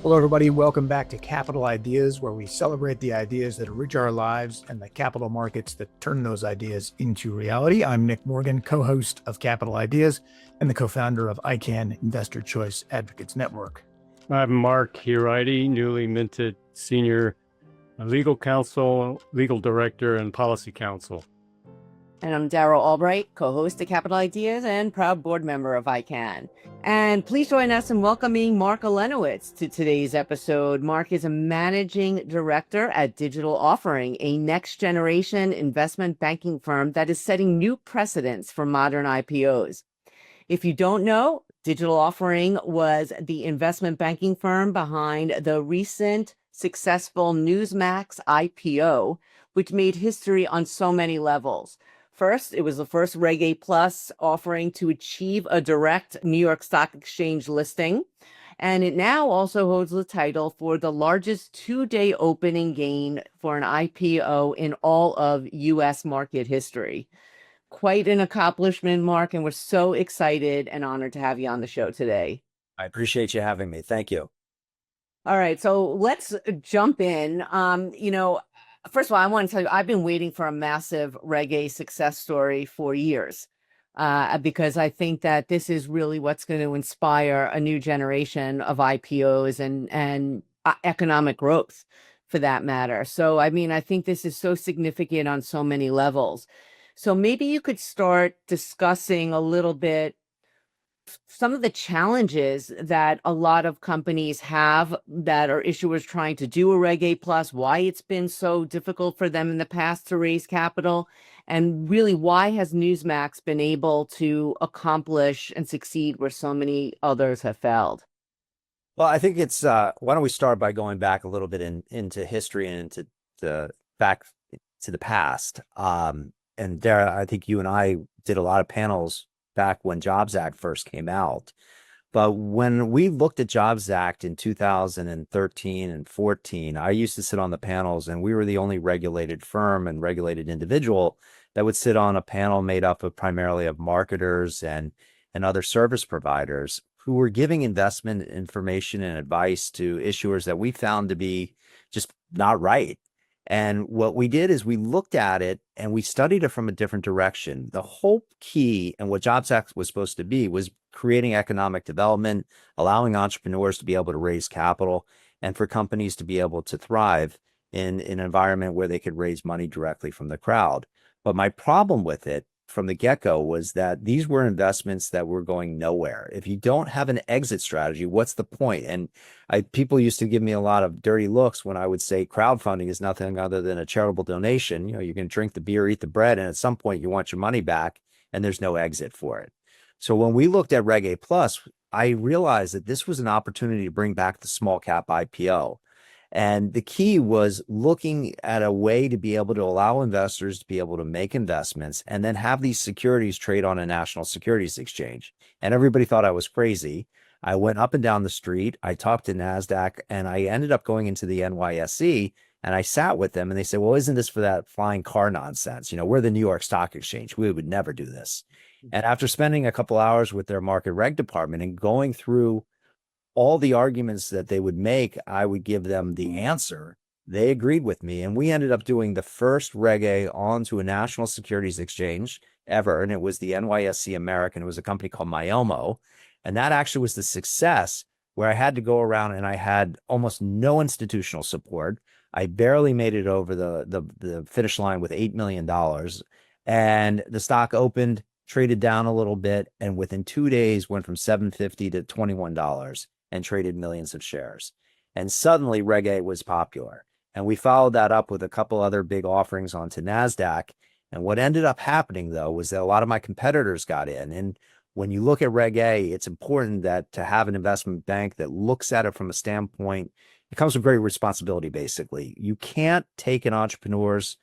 Hello, everybody. Welcome back to Capital Ideas, where we celebrate the ideas that enrich our lives and the capital markets that turn those ideas into reality. I'm Nick Morgan, co-host of Capital Ideas and the co-founder of ICANN Investor Choice Advocates Network. I'm Mark Elenowitz, newly minted senior legal counsel, legal director, and policy counsel. And I'm Daryl Albright, co-host of Capital Ideas and proud board member of ICANN. And please join us in welcoming Mark Elenowitz to today's episode. Mark is a managing director at Digital Offering, a next-generation investment banking firm that is setting new precedents for modern IPOs. If you don't know, Digital Offering was the investment banking firm behind the recent successful Newsmax IPO, which made history on so many levels. First, it was the first Reg A plus offering to achieve a direct New York Stock Exchange listing. And it now also holds the title for the largest two-day opening gain for an IPO in all of U.S. market history. Quite an accomplishment, Mark, and we're so excited and honored to have you on the show today. I appreciate you having me. Thank you. All right, so let's jump in. First of all, I want to tell you, I've been waiting for a massive Reg A success story for years because I think that this is really what's going to inspire a new generation of IPOs and economic growth for that matter. So, I mean, I think this is so significant on so many levels. So maybe you could start discussing a little bit some of the challenges that a lot of companies have that are issuers trying to do a Reg A plus, why it's been so difficult for them in the past to raise capital, and really why has Newsmax been able to accomplish and succeed where so many others have failed? Well, I think it's, why don't we start by going back a little bit into history and back to the past. And there, I think you and I did a lot of panels back when Jobs Act first came out. But when we looked at Jobs Act in 2013 and 14, I used to sit on the panels, and we were the only regulated firm and regulated individual that would sit on a panel made up of primarily of marketers and other service providers who were giving investment information and advice to issuers that we found to be just not right. And what we did is we looked at it and we studied it from a different direction. The whole key and what Jobs Act was supposed to be was creating economic development, allowing entrepreneurs to be able to raise capital, and for companies to be able to thrive in an environment where they could raise money directly from the crowd. But my problem with it from the get-go was that these were investments that were going nowhere. If you don't have an exit strategy, what's the point? And people used to give me a lot of dirty looks when I would say crowdfunding is nothing other than a charitable donation. You know, you can drink the beer, eat the bread, and at some point you want your money back, and there's no exit for it. So when we looked at Reg A plus, I realized that this was an opportunity to bring back the small cap IPO. And the key was looking at a way to be able to allow investors to be able to make investments and then have these securities trade on a national securities exchange. And everybody thought I was crazy. I went up and down the street. I talked to NASDAQ, and I ended up going into the NYSE, and I sat with them, and they said, well, isn't this for that flying car nonsense? You know, we're the New York Stock Exchange. We would never do this. And after spending a couple hours with their market reg department and going through all the arguments that they would make, I would give them the answer. They agreed with me, and we ended up doing the first Reg A onto a national securities exchange ever, and it was the NYSE American. It was a company called Myomo, and that actually was the success where I had to go around and I had almost no institutional support. I barely made it over the finish line with $8 million, and the stock opened, traded down a little bit, and within 2 days went from $7.50 to $21 and traded millions of shares. And suddenly Reg A was popular. And we followed that up with a couple other big offerings onto NASDAQ. And what ended up happening, though, was that a lot of my competitors got in. And when you look at Reg A, it's important that to have an investment bank that looks at it from a standpoint, it comes with great responsibility, basically. You can't take an entrepreneur's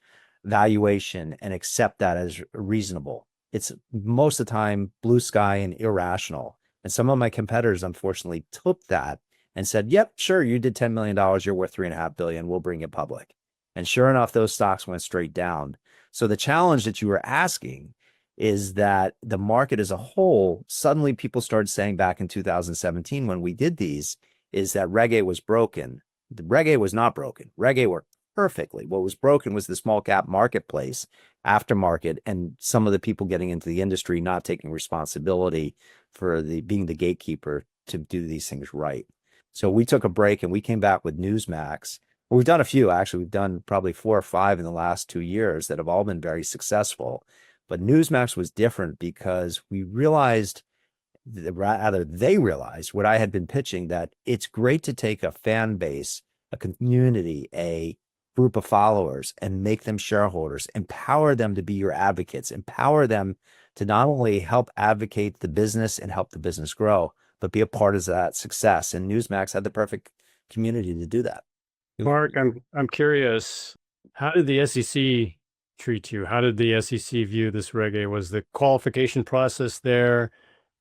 valuation and accept that as reasonable. It's most of the time blue sky and irrational. And some of my competitors, unfortunately, took that and said, yep, sure, you did $10 million. You're worth $3.5 billion. We'll bring you public. And sure enough, those stocks went straight down. So the challenge that you were asking is that the market as a whole, suddenly people started saying back in 2017 when we did these, is that Reg A was broken. The Reg A was not broken. Reg A worked perfectly. What was broken was the small cap marketplace, aftermarket, and some of the people getting into the industry not taking responsibility for being the gatekeeper to do these things right. So we took a break and we came back with Newsmax. Well, we've done a few, actually. We've done probably 4 or 5 in the last 2 years that have all been very successful. But Newsmax was different because we realized, rather they realized what I had been pitching, that it's great to take a fan base, a community, a group of followers, and make them shareholders, empower them to be your advocates, empower them to not only help advocate the business and help the business grow, but be a part of that success. And Newsmax had the perfect community to do that. Mark, I'm curious, how did the SEC treat you? How did the SEC view this Reg A? Was the qualification process there,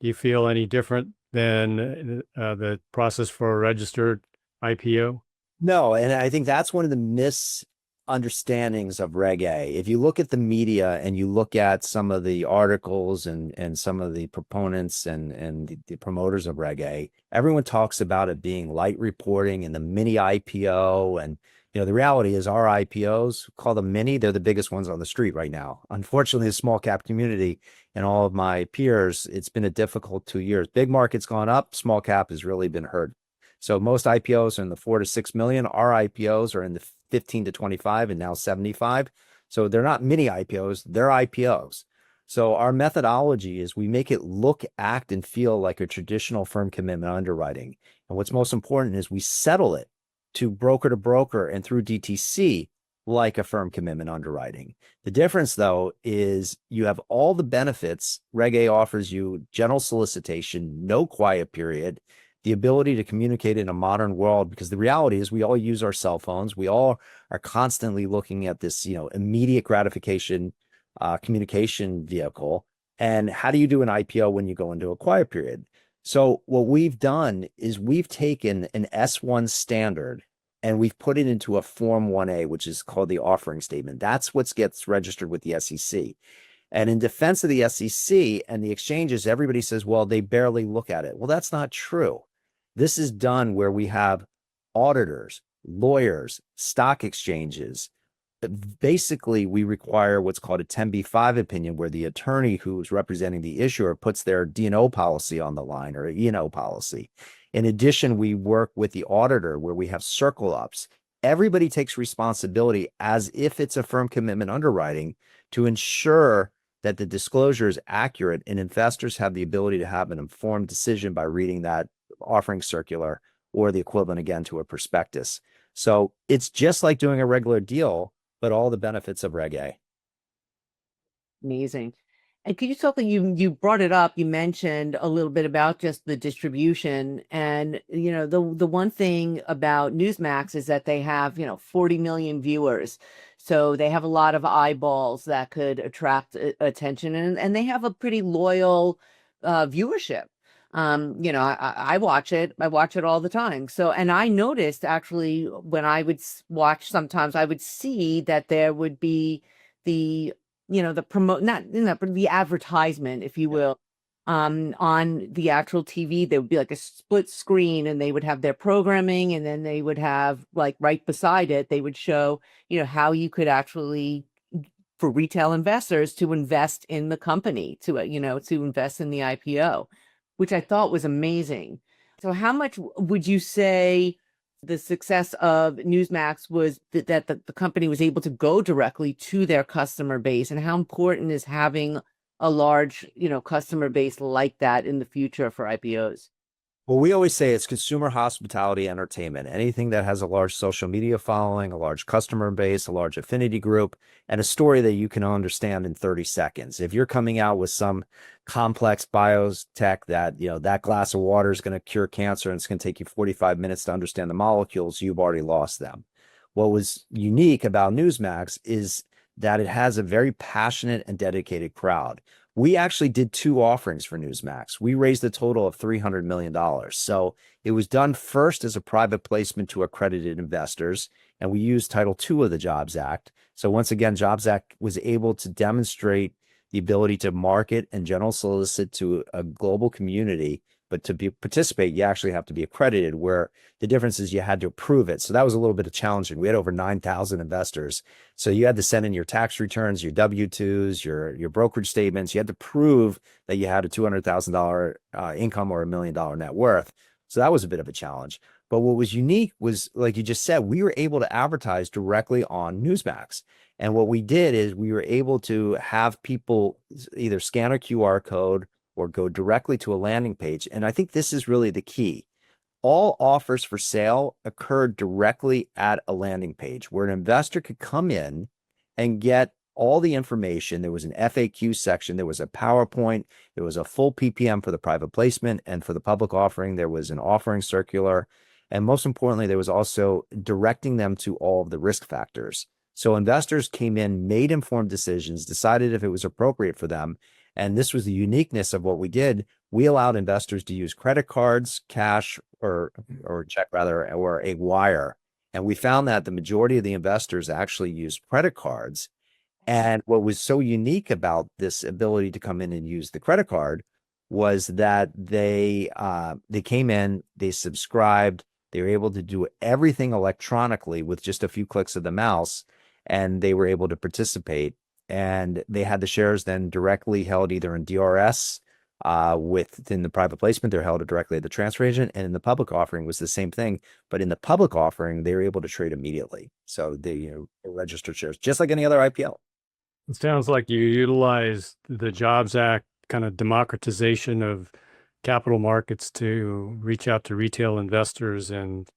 do you feel, any different than the process for a registered IPO? No, and I think that's one of the misunderstandings of Reg A. If you look at the media and you look at some of the articles and some of the proponents and the promoters of Reg A, everyone talks about it being light reporting and the mini IPO. And the reality is our IPOs, call them mini, they're the biggest ones on the street right now. Unfortunately, the small cap community and all of my peers, it's been a difficult 2 years. Big market's gone up, small cap has really been hurt. So most IPOs are in the 4 to 6 million. Our IPOs are in the 15 to 25 and now 75. So they're not mini IPOs, they're IPOs. So our methodology is we make it look, act, and feel like a traditional firm commitment underwriting. And what's most important is we settle it to broker and through DTC like a firm commitment underwriting. The difference, though, is you have all the benefits. Reg A offers you general solicitation, no quiet period, the ability to communicate in a modern world, because the reality is we all use our cell phones. We all are constantly looking at this, immediate gratification communication vehicle. And how do you do an IPO when you go into a quiet period? So what we've done is we've taken an S1 standard and we've put it into a Form 1A, which is called the offering statement. That's what gets registered with the SEC. And in defense of the SEC and the exchanges, everybody says, well, they barely look at it. Well, that's not true. This is done where we have auditors, lawyers, stock exchanges. Basically, we require what's called a 10b5 opinion, where the attorney who's representing the issuer puts their D&O policy on the line, or E&O policy. In addition, we work with the auditor where we have circle ups. Everybody takes responsibility as if it's a firm commitment underwriting to ensure that the disclosure is accurate and investors have the ability to have an informed decision by reading that offering circular or the equivalent, again, to a prospectus. So it's just like doing a regular deal, but all the benefits of Reg A. Amazing. And could you talk, you brought it up, you mentioned a little bit about just the distribution, and the one thing about Newsmax is that they have 40 million viewers, so they have a lot of eyeballs that could attract attention, and they have a pretty loyal viewership. I watch it all the time. So, and I noticed actually when I would watch, sometimes I would see that there would be the the advertisement, if you will, on the actual TV. There would be like a split screen and they would have their programming, and then they would have, like, right beside it, they would show, how you could actually, for retail investors, to invest in the company, to invest in the IPO, which I thought was amazing. So how much would you say the success of Newsmax was that the company was able to go directly to their customer base, and how important is having a large, customer base like that in the future for IPOs? Well, we always say it's consumer hospitality entertainment. Anything that has a large social media following, a large customer base, a large affinity group, and a story that you can understand in 30 seconds. If you're coming out with some complex biotech that, that glass of water is going to cure cancer and it's going to take you 45 minutes to understand the molecules, you've already lost them. What was unique about Newsmax is that it has a very passionate and dedicated crowd. We actually did 2 offerings for Newsmax. We raised a total of $300 million. So it was done first as a private placement to accredited investors, and we used Title II of the Jobs Act. So once again, Jobs Act was able to demonstrate the ability to market and general solicit to a global community but to participate, you actually have to be accredited, where the difference is you had to approve it. So that was a little bit of challenging. We had over 9,000 investors. So you had to send in your tax returns, your W-2s, your brokerage statements. You had to prove that you had a $200,000 income or $1 million net worth. So that was a bit of a challenge. But what was unique was, like you just said, we were able to advertise directly on Newsmax. And what we did is we were able to have people either scan a QR code or go directly to a landing page. And I think this is really the key. All offers for sale occurred directly at a landing page where an investor could come in and get all the information. There was an FAQ section, there was a PowerPoint, there was a full PPM for the private placement, and for the public offering, there was an offering circular. And most importantly, there was also directing them to all of the risk factors. So investors came in, made informed decisions, decided if it was appropriate for them. And this was the uniqueness of what we did. We allowed investors to use credit cards, cash, or check rather, or a wire. And we found that the majority of the investors actually used credit cards. And what was so unique about this ability to come in and use the credit card was that they came in, they subscribed, they were able to do everything electronically with just a few clicks of the mouse, and they were able to participate. And they had the shares then directly held either in DRS, within the private placement, they're held directly at the transfer agent, and in the public offering was the same thing. But in the public offering, they were able to trade immediately. So they registered shares just like any other IPO. It sounds like you utilized the Jobs Act kind of democratization of capital markets to reach out to retail investors, and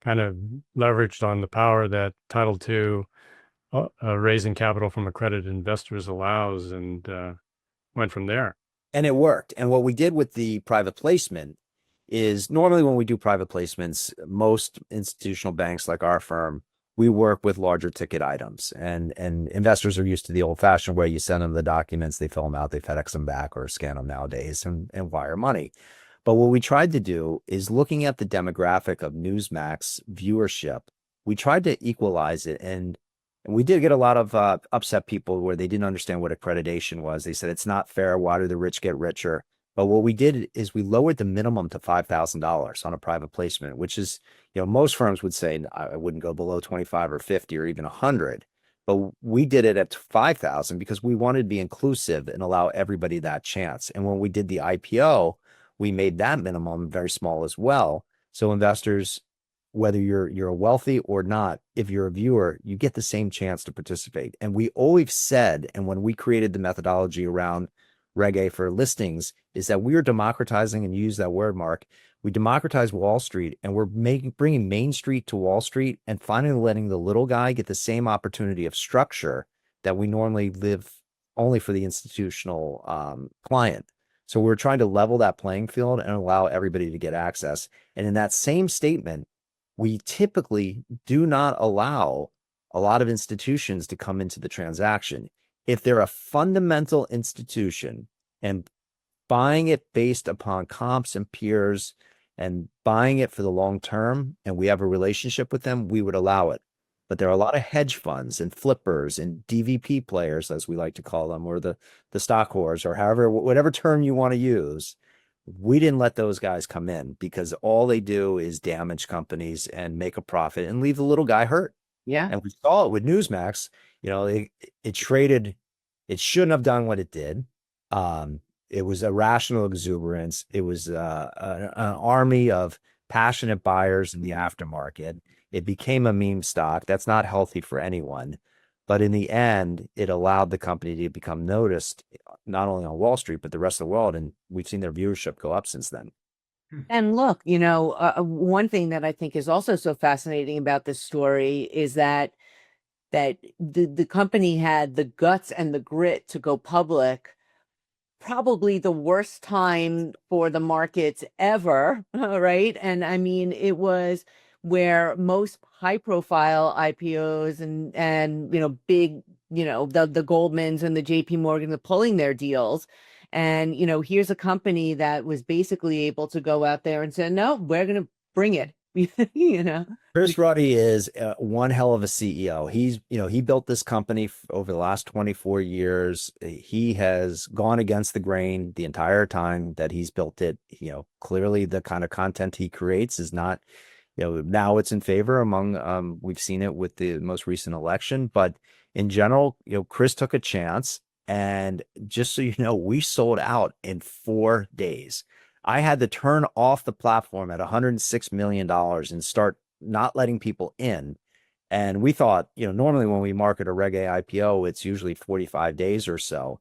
kind of leveraged on the power that Title II raising capital from accredited investors allows, and went from there. And it worked. And what we did with the private placement is, normally when we do private placements, most institutional banks like our firm, we work with larger ticket items, and investors are used to the old fashioned way. You send them the documents, they fill them out, they FedEx them back or scan them nowadays, and wire money. But what we tried to do is, looking at the demographic of Newsmax viewership, we tried to equalize it. And we did get a lot of upset people where they didn't understand what accreditation was. They said, it's not fair. Why do the rich get richer? But what we did is we lowered the minimum to $5,000 on a private placement, which is, most firms would say I wouldn't go below 25 or 50 or even 100. But we did it at 5,000 because we wanted to be inclusive and allow everybody that chance. And when we did the IPO, we made that minimum very small as well. So investors, whether you're wealthy or not, if you're a viewer, you get the same chance to participate. And we always said, and when we created the methodology around Reg A for listings, is that we are democratizing, and use that word, Mark, we democratize Wall Street, and we're bringing Main Street to Wall Street, and finally letting the little guy get the same opportunity of structure that we normally live only for the institutional client. So we're trying to level that playing field and allow everybody to get access. And in that same statement, we typically do not allow a lot of institutions to come into the transaction. If they're a fundamental institution and buying it based upon comps and peers and buying it for the long term, and we have a relationship with them, we would allow it. But there are a lot of hedge funds and flippers and DVP players, as we like to call them, or the stock whores, or whatever term you want to use. We didn't let those guys come in, because all they do is damage companies and make a profit and leave the little guy hurt. Yeah. And we saw it with Newsmax. It traded, it shouldn't have done what it did. It was irrational exuberance. It was an army of passionate buyers in the aftermarket. It became a meme stock. That's not healthy for anyone. But in the end, it allowed the company to become noticed, not only on Wall Street, but the rest of the world. And we've seen their viewership go up since then. And look, one thing that I think is also so fascinating about this story is that the company had the guts and the grit to go public, probably the worst time for the markets ever, right? And I mean, it was where most high profile IPOs and big, the Goldmans and the JP Morgan are pulling their deals. And, here's a company that was basically able to go out there and say, no, we're going to bring it. you know. Chris Ruddy is one hell of a CEO. He built this company over the last 24 years. He has gone against the grain the entire time that he's built it. Clearly the kind of content he creates is not, now it's in favor among, we've seen it with the most recent election, but in general, Chris took a chance. And just so you know, we sold out in 4 days. I had to turn off the platform at $106 million and start not letting people in. And we thought, normally when we market a Reg A IPO, it's usually 45 days or so.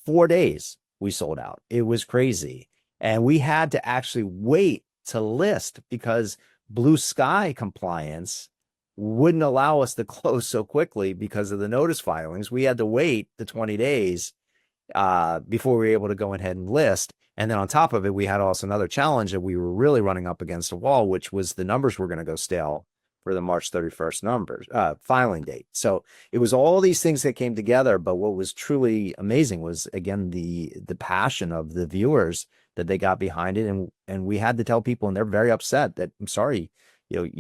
4 days we sold out. It was crazy. And we had to actually wait to list because Blue Sky compliance wouldn't allow us to close so quickly because of the notice filings. We had to wait the 20 days before we were able to go ahead and list. And then on top of it, we had also another challenge that we were really running up against a wall, which was the numbers were going to go stale for the March 31st numbers filing date. So it was all these things that came together. But what was truly amazing was, again, the passion of the viewers that they got behind it. And we had to tell people, and they're very upset that, I'm sorry, you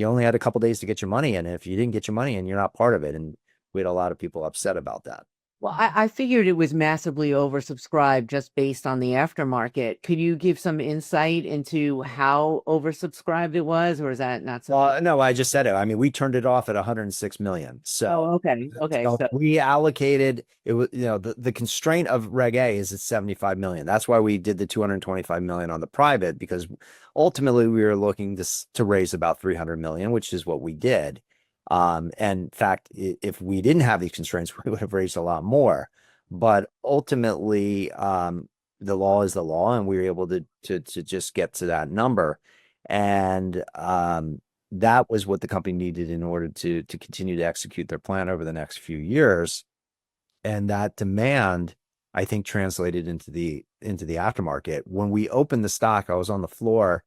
only had a couple days to get your money in. And if you didn't get your money in, you're not part of it. And we had a lot of people upset about that. Well, I figured it was massively oversubscribed just based on the aftermarket. Could you give some insight into how oversubscribed it was, or is that not so? Well, no, I just said it. I mean, we turned it off at 106 million. So, okay. So we allocated it was, the constraint of Reg A is at 75 million. That's why we did the 225 million on the private, because ultimately we were looking to raise about 300 million, which is what we did. And in fact, if we didn't have these constraints, we would have raised a lot more. But ultimately, the law is the law, and we were able to just get to that number. And that was what the company needed in order to continue to execute their plan over the next few years. And that demand, I think, translated into the aftermarket. When we opened the stock, I was on the floor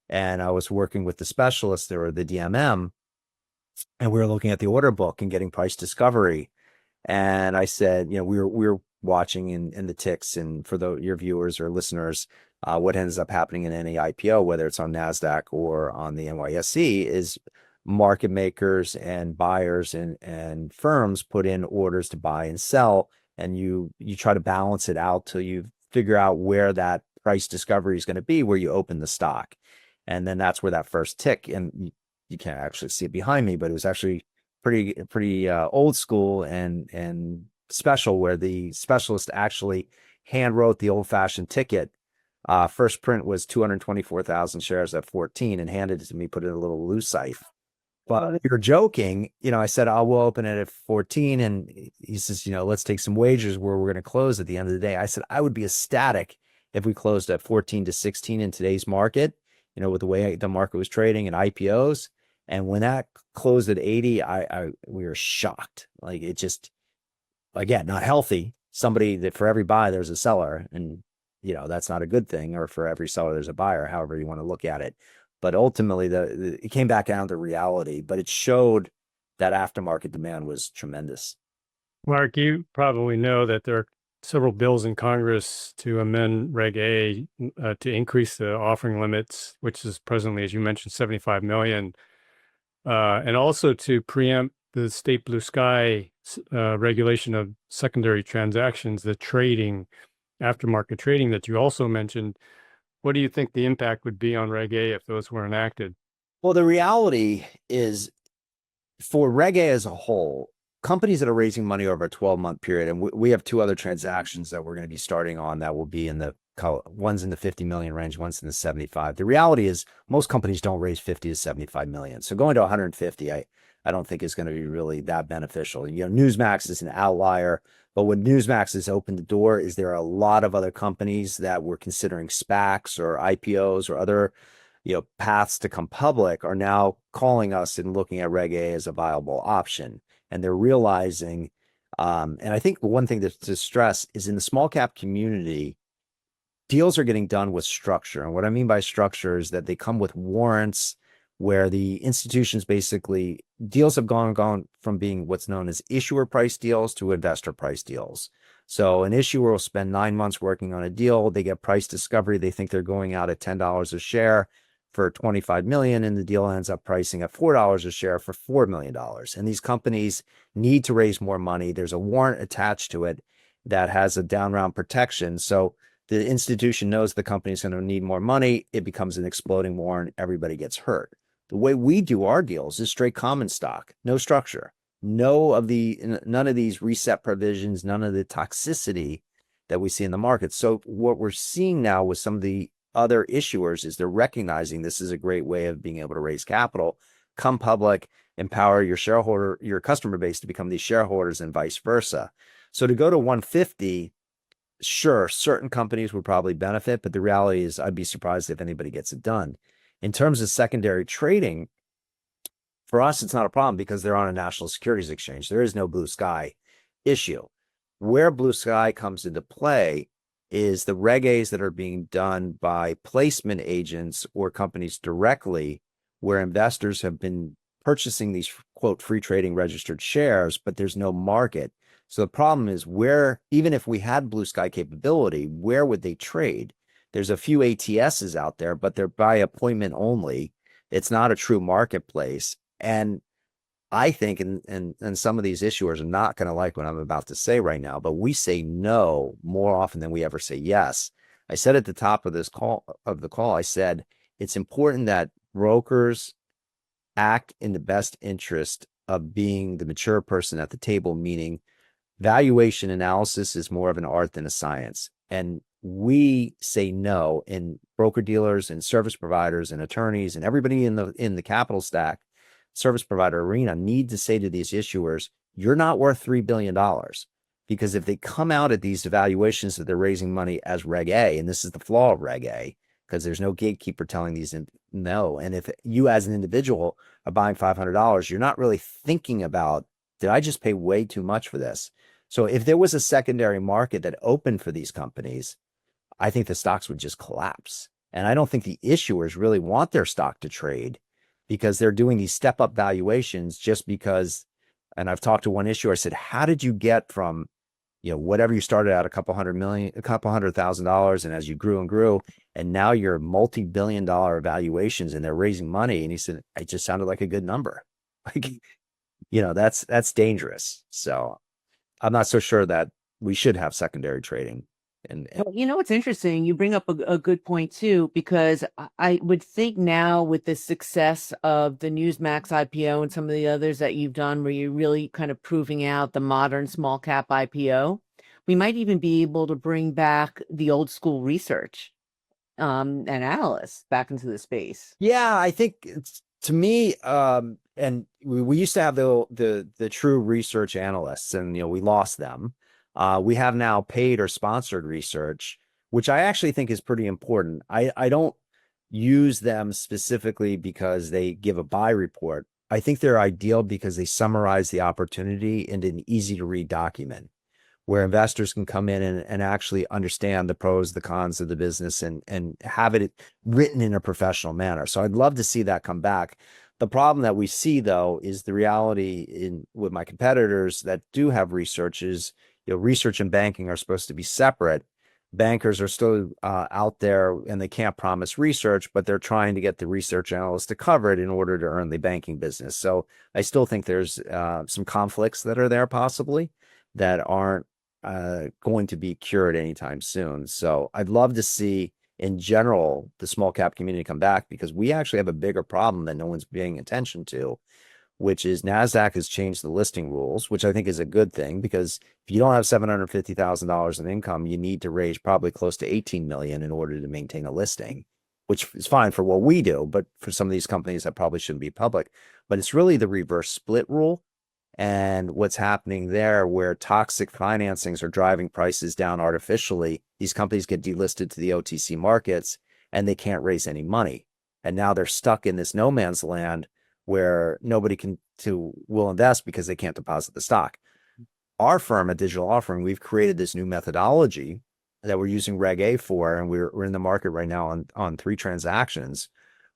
and I was working with the specialists or the DMM. And we were looking at the order book and getting price discovery. And I said, we were watching in the ticks, and for your viewers or listeners, what ends up happening in any IPO, whether it's on NASDAQ or on the NYSE, is market makers and buyers and firms put in orders to buy and sell. And you try to balance it out till you figure out where that price discovery is going to be, where you open the stock. And then that's where that first tick, and you can't actually see it behind me, but it was actually pretty old school and special, where the specialist actually hand wrote the old fashioned ticket. First print was 224,000 shares at 14 and handed it to me, put it in a little lucite. But we were joking, I said, we'll open it at 14. And he says, let's take some wagers where we're going to close at the end of the day. I said, I would be ecstatic if we closed at 14 to 16 in today's market, with the way the market was trading and IPOs. And when that closed at 80, we were shocked. Like, it just, again, not healthy. Somebody that for every buy, there's a seller, and, that's not a good thing. Or for every seller, there's a buyer, however you want to look at it. But ultimately, it came back down to reality, but it showed that aftermarket demand was tremendous. Mark, you probably know that there are several bills in Congress to amend Reg A to increase the offering limits, which is presently, as you mentioned, 75 million. And also to preempt the state Blue Sky regulation of secondary transactions, the trading, aftermarket trading that you also mentioned. What do you think the impact would be on Reg A if those were enacted? Well, the reality is, for Reg A as a whole, companies that are raising money over a 12-month period, and we have two other transactions that we're going to be starting on that will be one's in the 50 million range, one's in the 75. The reality is most companies don't raise 50 to 75 million. So going to 150, I don't think is going to be really that beneficial. Newsmax is an outlier, but what Newsmax has opened the door is there are a lot of other companies that were considering SPACs or IPOs or other, paths to come public are now calling us and looking at Reg A as a viable option. And they're realizing, and I think one thing to stress is, in the small cap community, deals are getting done with structure. And what I mean by structure is that they come with warrants, where the institutions basically, deals have gone from being what's known as issuer price deals to investor price deals. So an issuer will spend 9 months working on a deal. They get price discovery. They think they're going out at $10 a share. for 25 million, and the deal ends up pricing at $4 a share for $4 million. And these companies need to raise more money. There's a warrant attached to it that has a down round protection. So the institution knows the company's going to need more money. It becomes an exploding warrant. Everybody gets hurt. The way we do our deals is straight common stock, no structure, none of these reset provisions, none of the toxicity that we see in the market. So what we're seeing now with some of the other issuers is they're recognizing this is a great way of being able to raise capital, come public, empower your customer base to become these shareholders, and vice versa. So to go to 150, sure, certain companies would probably benefit, but the reality is I'd be surprised if anybody gets it done. In terms of secondary trading, for us, it's not a problem because they're on a national securities exchange. There is no blue sky issue. Where blue sky comes into play is the Reg A's that are being done by placement agents or companies directly, where investors have been purchasing these, quote, free trading registered shares, but there's no market. So the problem is, where, even if we had blue sky capability, where would they trade? There's a few ATSs out there, but they're by appointment only. It's not a true marketplace. And I think, and some of these issuers are not going to like what I'm about to say right now, but we say no more often than we ever say yes. I said at the top of the call, I said, it's important that brokers act in the best interest of being the mature person at the table, meaning valuation analysis is more of an art than a science. And we say no, and broker dealers and service providers and attorneys and everybody in the capital stack, service provider arena, need to say to these issuers, you're not worth $3 billion. Because if they come out at these evaluations that they're raising money as Reg A, and this is the flaw of Reg A, because there's no gatekeeper telling these no. And if you as an individual are buying $500, you're not really thinking about, did I just pay way too much for this? So if there was a secondary market that opened for these companies, I think the stocks would just collapse. And I don't think the issuers really want their stock to trade, because they're doing these step up valuations just because. And I've talked to one issuer. I said, how did you get from, whatever you started at, a couple $100,000, and as you grew and grew, and now you're multi-billion-dollar valuations and they're raising money? And he said, it just sounded like a good number. That's dangerous. So I'm not so sure that we should have secondary trading. And What's interesting, you bring up a good point too, because I would think now with the success of the Newsmax IPO and some of the others that you've done, where you're really kind of proving out the modern small cap IPO, we might even be able to bring back the old school research and analysts back into the space. Yeah, I think to me, and we used to have the true research analysts, and we lost them. We have now paid or sponsored research, which I actually think is pretty important. I don't use them specifically because they give a buy report. I think they're ideal because they summarize the opportunity in an easy to read document where investors can come in and actually understand the pros, the cons of the business, and have it written in a professional manner. So I'd love to see that come back. The problem that we see, though, is the reality with my competitors that do have research is, research and banking are supposed to be separate. Bankers are still out there and they can't promise research, but they're trying to get the research analysts to cover it in order to earn the banking business. So I still think there's some conflicts that are there possibly that aren't going to be cured anytime soon. So I'd love to see, in general, the small cap community come back, because we actually have a bigger problem that no one's paying attention to, which is NASDAQ has changed the listing rules, which I think is a good thing, because if you don't have $750,000 in income, you need to raise probably close to 18 million in order to maintain a listing, which is fine for what we do, but for some of these companies that probably shouldn't be public. But it's really the reverse split rule and what's happening there, where toxic financings are driving prices down artificially. These companies get delisted to the OTC markets and they can't raise any money. And now they're stuck in this no man's land where nobody will invest because they can't deposit the stock. Our firm, at Digital Offering, we've created this new methodology that we're using Reg A for, and we're in the market right now on 3 transactions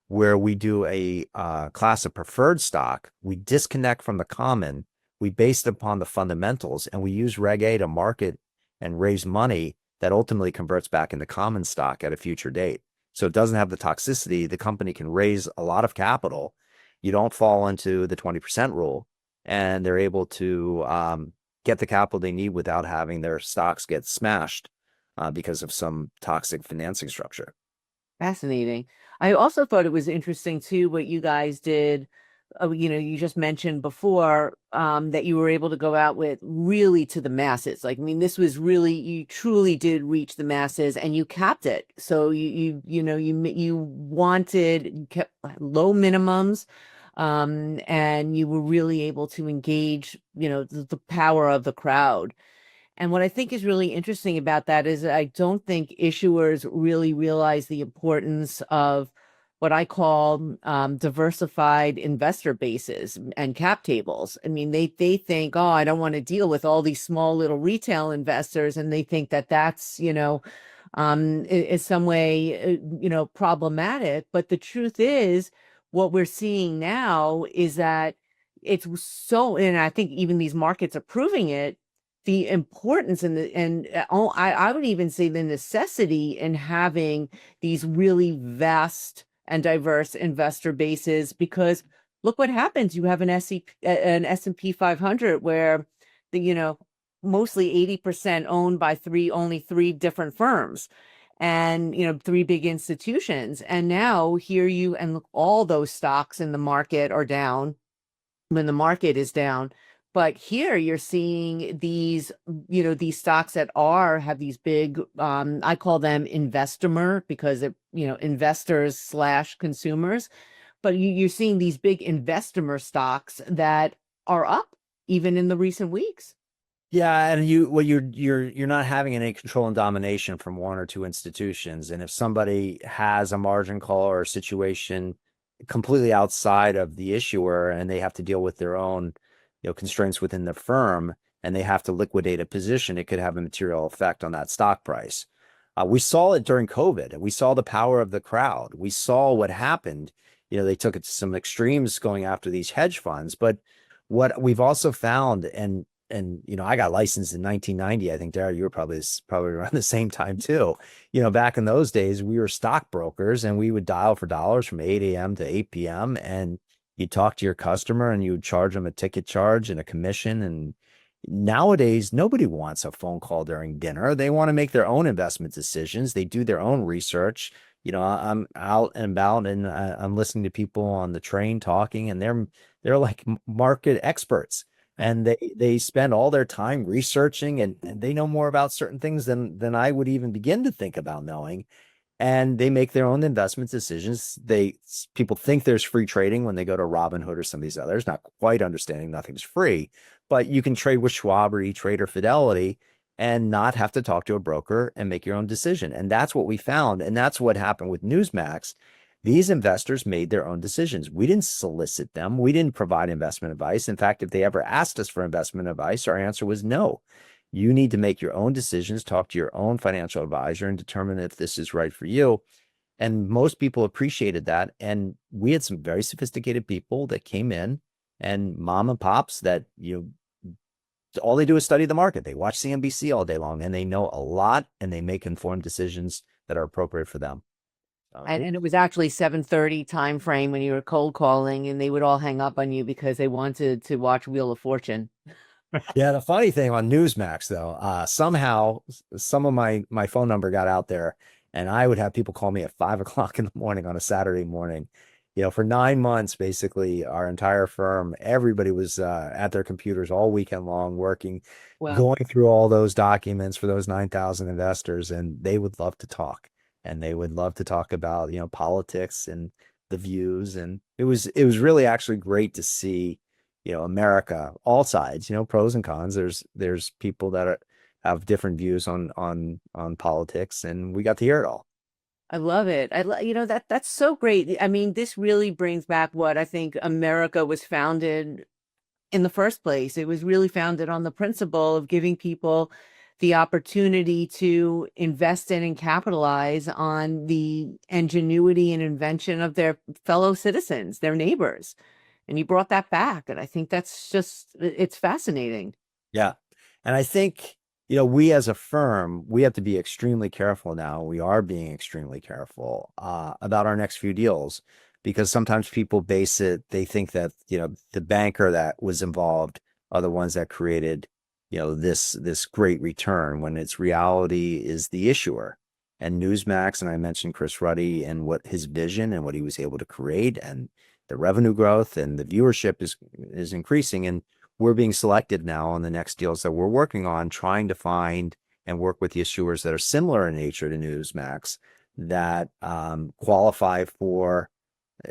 where we do a class of preferred stock. We disconnect from the common, we base it upon the fundamentals, and we use Reg A to market and raise money that ultimately converts back into common stock at a future date. So it doesn't have the toxicity. The company can raise a lot of capital. You don't fall into the 20% rule, and they're able to get the capital they need without having their stocks get smashed because of some toxic financing structure. Fascinating. I also thought it was interesting too what you guys did. You just mentioned before that you were able to go out with really to the masses. Like, I mean, this was really, you truly did reach the masses, and you capped it. So you wanted, you kept low minimums, and you were really able to engage, the power of the crowd. And what I think is really interesting about that is I don't think issuers really realize the importance of what I call diversified investor bases and cap tables. I mean, they think, oh, I don't want to deal with all these small little retail investors, and they think that that's, is some way, problematic. But the truth is, what we're seeing now is that it's so, and I think even these markets are proving it, the importance I would even say the necessity in having these really vast and diverse investor bases, because look what happens. You have an S&P 500 where mostly 80% owned by only three different firms and, three big institutions. And now here and look, all those stocks in the market are down when the market is down. But here you're seeing these stocks that have these big, I call them investomer, because investors / consumers, but you're seeing these big investomer stocks that are up even in the recent weeks. Yeah, and you're not having any control and domination from one or two institutions. And if somebody has a margin call or a situation completely outside of the issuer, and they have to deal with their own constraints within the firm, and they have to liquidate a position, it could have a material effect on that stock price. We saw it during COVID. We saw the power of the crowd. We saw what happened. They took it to some extremes going after these hedge funds. But what we've also found, and I got licensed in 1990. I think, Dara, you were probably around the same time too. Back in those days, we were stockbrokers, and we would dial for dollars from 8 a.m. to 8 p.m. and you talk to your customer, and you would charge them a ticket charge and a commission. And nowadays, nobody wants a phone call during dinner. They want to make their own investment decisions. They do their own research. I'm out and about, and I'm listening to people on the train talking, and they're like market experts, and they spend all their time researching, and they know more about certain things than I would even begin to think about knowing. And they make their own investment decisions. People think there's free trading when they go to Robinhood or some of these others, not quite understanding nothing's free, but you can trade with Schwab or E-Trade or Fidelity and not have to talk to a broker and make your own decision. And that's what we found. And that's what happened with Newsmax. These investors made their own decisions. We didn't solicit them. We didn't provide investment advice. In fact, if they ever asked us for investment advice, our answer was no. You need to make your own decisions, talk to your own financial advisor, and determine if this is right for you. And most people appreciated that. And we had some very sophisticated people that came in, and mom and pops that, all they do is study the market. They watch CNBC all day long, and they know a lot, and they make informed decisions that are appropriate for them. And it was actually 7:30 time frame when you were cold calling, and they would all hang up on you because they wanted to watch Wheel of Fortune. Yeah, the funny thing on Newsmax, though, somehow some of my phone number got out there, and I would have people call me at 5 o'clock in the morning on a Saturday morning. For 9 months, basically, our entire firm, everybody was at their computers all weekend long, working, going through all those documents for those 9,000 investors, and they would love to talk, and they would love to talk about politics and the views, and it was really actually great to see. America, all sides, pros and cons. There's people that have different views on politics, and we got to hear it all. I love it. That's so great. I mean, this really brings back what I think America was founded in the first place. It was really founded on the principle of giving people the opportunity to invest in and capitalize on the ingenuity and invention of their fellow citizens, their neighbors. And you brought that back. And I think it's fascinating. Yeah. And I think We as a firm, we have to be extremely careful now. We are being extremely careful about our next few deals, because sometimes people they think that, the banker that was involved are the ones that created, this great return, when its reality is the issuer. And Newsmax, and I mentioned Chris Ruddy and what his vision and what he was able to create, and the revenue growth and the viewership is increasing. And we're being selected now on the next deals that we're working on, trying to find and work with the issuers that are similar in nature to Newsmax, that qualify for,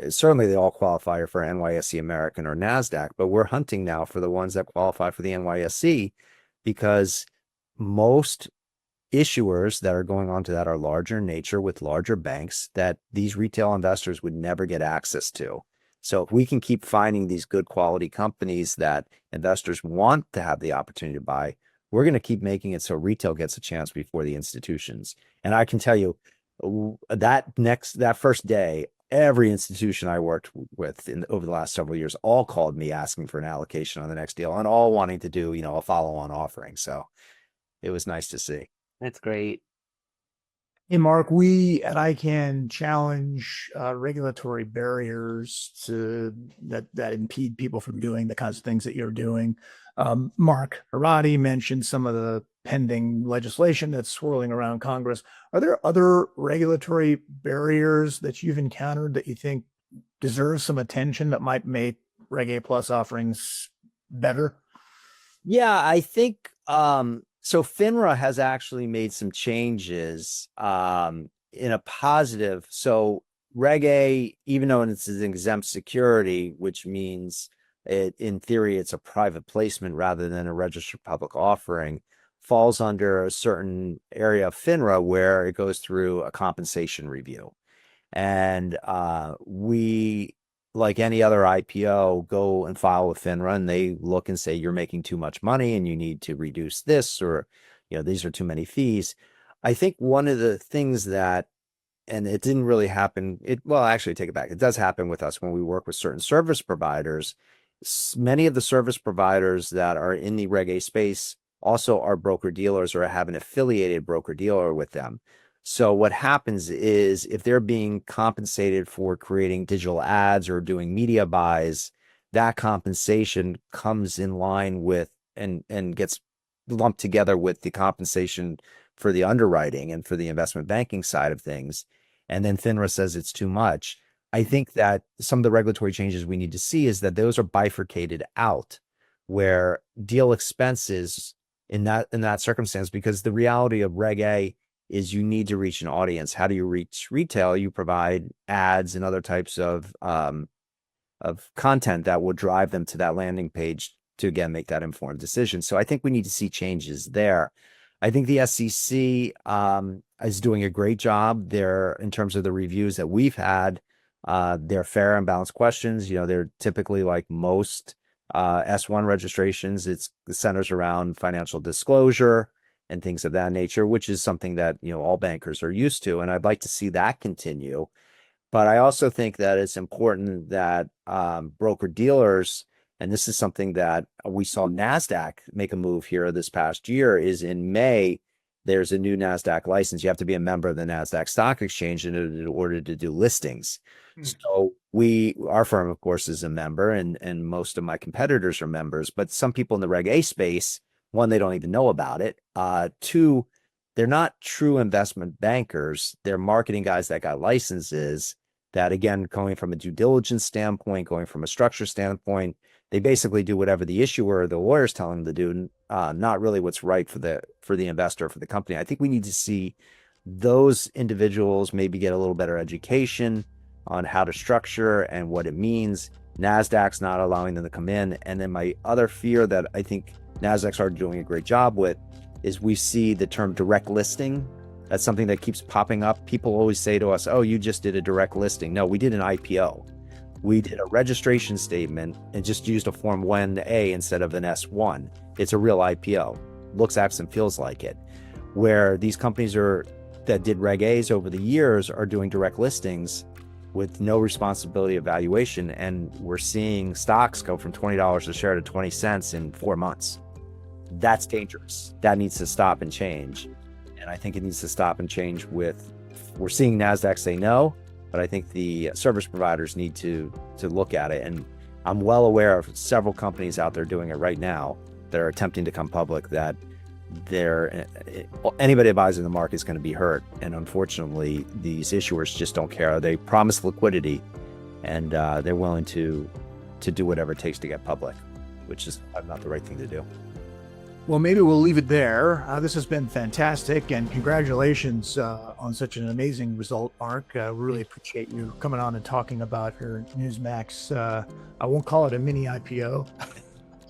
certainly they all qualify for NYSE American or NASDAQ, but we're hunting now for the ones that qualify for the NYSE, because most issuers that are going on to that are larger in nature, with larger banks that these retail investors would never get access to. So if we can keep finding these good quality companies that investors want to have the opportunity to buy, we're going to keep making it so retail gets a chance before the institutions. And I can tell you that first day, every institution I worked with over the last several years all called me asking for an allocation on the next deal, and all wanting to do, a follow-on offering. So it was nice to see. That's great. Hey, Mark, we at ICANN challenge regulatory barriers that impede people from doing the kinds of things that you're doing. Mark Haradi mentioned some of the pending legislation that's swirling around Congress. Are there other regulatory barriers that you've encountered that you think deserve some attention, that might make Reg A Plus offerings better? Yeah, I think so FINRA has actually made some changes in a positive. So Reg A, even though it's an exempt security, which means in theory it's a private placement rather than a registered public offering, falls under a certain area of FINRA where it goes through a compensation review. And we, like any other IPO, go and file with FINRA, and they look and say, you're making too much money and you need to reduce this, or, these are too many fees. I think one of the things that, and it didn't really happen, actually take it back. It does happen with us when we work with certain service providers. Many of the service providers that are in the Reg A space also are broker dealers or have an affiliated broker dealer with them. So what happens is, if they're being compensated for creating digital ads or doing media buys, that compensation comes in line with and gets lumped together with the compensation for the underwriting and for the investment banking side of things. And then FINRA says it's too much. I think that some of the regulatory changes we need to see is that those are bifurcated out, where deal expenses in that circumstance, because the reality of Reg A is you need to reach an audience. How do you reach retail? You provide ads and other types of content that will drive them to that landing page to, again, make that informed decision. So I think we need to see changes there. I think the SEC is doing a great job there in terms of the reviews that we've had. They're fair and balanced questions. They're typically, like most S1 registrations, it centers around financial disclosure and things of that nature, which is something that, all bankers are used to. And I'd like to see that continue. But I also think that it's important that broker dealers, and this is something that we saw NASDAQ make a move here this past year, is in May, there's a new NASDAQ license. You have to be a member of the NASDAQ Stock Exchange in order to do listings. So our firm, of course, is a member, and most of my competitors are members. But some people in the Reg A space, one, they don't even know about it. Two, they're not true investment bankers. They're marketing guys that got licenses that, again, going from a due diligence standpoint, going from a structure standpoint, they basically do whatever the issuer or the lawyer's telling them to do, not really what's right for the investor or for the company. I think we need to see those individuals maybe get a little better education on how to structure and what it means. NASDAQ's not allowing them to come in. And then my other fear that I think NASDAQ's are doing a great job with is we see the term direct listing. That's something that keeps popping up. People always say to us, oh, you just did a direct listing. No, we did an IPO. We did a registration statement and just used a Form 1A instead of an S1. It's a real IPO. Looks, acts, and feels like it. Where these companies that did Reg A's over the years are doing direct listings with no responsibility of valuation. And we're seeing stocks go from $20 a share to 20 cents in 4 months. that's dangerous. That needs to stop and change. And I think it needs to stop and change we're seeing NASDAQ say no, but I think the service providers need to look at it. And I'm well aware of several companies out there doing it right now that are attempting to come public, that anybody that buys in the market is going to be hurt. And unfortunately, these issuers just don't care. They promise liquidity, and they're willing to do whatever it takes to get public, which is not the right thing to do. Well, maybe we'll leave it there. This has been fantastic, and congratulations on such an amazing result, Mark. Really appreciate you coming on and talking about your Newsmax. I won't call it a mini IPO.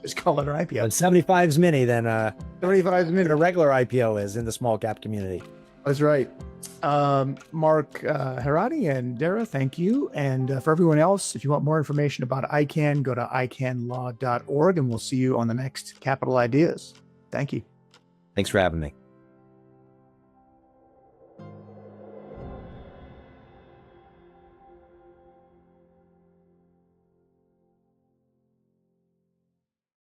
Just call it an IPO. When 75 is mini, then 75 minutes. a regular IPO is in the small cap community. That's right. Mark Herati and Dara, thank you. And for everyone else, if you want more information about ICANN, go to icanlaw.org, and we'll see you on the next Capital Ideas. Thank you. Thanks for having me.